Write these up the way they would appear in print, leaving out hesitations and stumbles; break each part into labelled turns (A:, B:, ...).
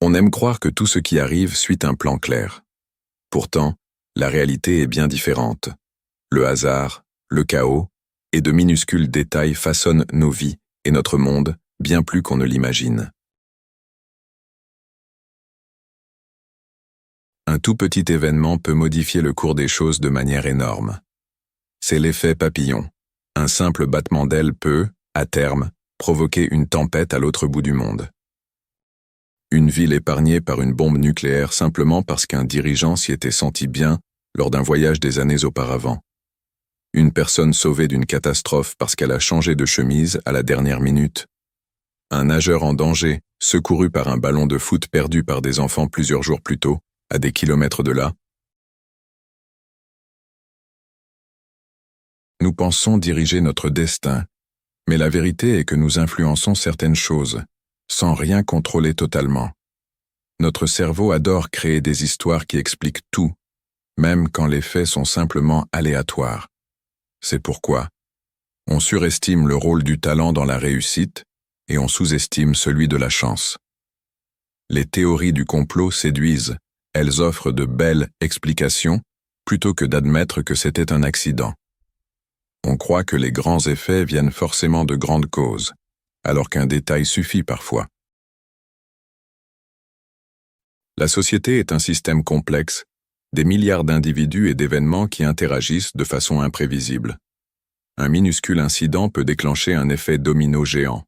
A: On aime croire que tout ce qui arrive suit un plan clair. Pourtant, la réalité est bien différente. Le hasard, le chaos et de minuscules détails façonnent nos vies et notre monde bien plus qu'on ne l'imagine. Un tout petit événement peut modifier le cours des choses de manière énorme. C'est l'effet papillon. Un simple battement d'aile peut, à terme, provoquer une tempête à l'autre bout du monde. Une ville épargnée par une bombe nucléaire simplement parce qu'un dirigeant s'y était senti bien lors d'un voyage des années auparavant. Une personne sauvée d'une catastrophe parce qu'elle a changé de chemise à la dernière minute. Un nageur en danger, secouru par un ballon de foot perdu par des enfants plusieurs jours plus tôt, à des kilomètres de là. Nous pensons diriger notre destin, mais la vérité est que nous influençons certaines choses, sans rien contrôler totalement. Notre cerveau adore créer des histoires qui expliquent tout, même quand les faits sont simplement aléatoires. C'est pourquoi on surestime le rôle du talent dans la réussite et on sous-estime celui de la chance. Les théories du complot séduisent, elles offrent de belles explications plutôt que d'admettre que c'était un accident. On croit que les grands effets viennent forcément de grandes causes, alors qu'un détail suffit parfois. La société est un système complexe, des milliards d'individus et d'événements qui interagissent de façon imprévisible. Un minuscule incident peut déclencher un effet domino géant.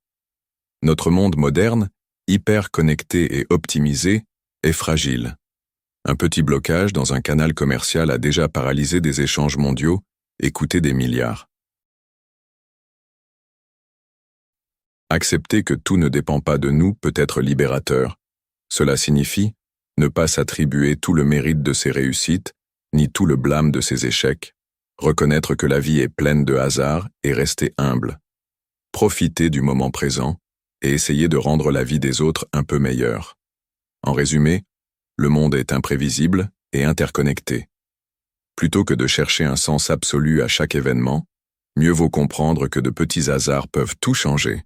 A: Notre monde moderne, hyper connecté et optimisé, est fragile. Un petit blocage dans un canal commercial a déjà paralysé des échanges mondiaux et coûté des milliards. Accepter que tout ne dépend pas de nous peut être libérateur. Cela signifie ne pas s'attribuer tout le mérite de ses réussites, ni tout le blâme de ses échecs, reconnaître que la vie est pleine de hasards et rester humble, profiter du moment présent et essayer de rendre la vie des autres un peu meilleure. En résumé, le monde est imprévisible et interconnecté. Plutôt que de chercher un sens absolu à chaque événement, mieux vaut comprendre que de petits hasards peuvent tout changer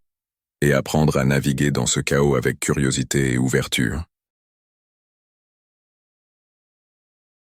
A: et apprendre à naviguer dans ce chaos avec curiosité et ouverture.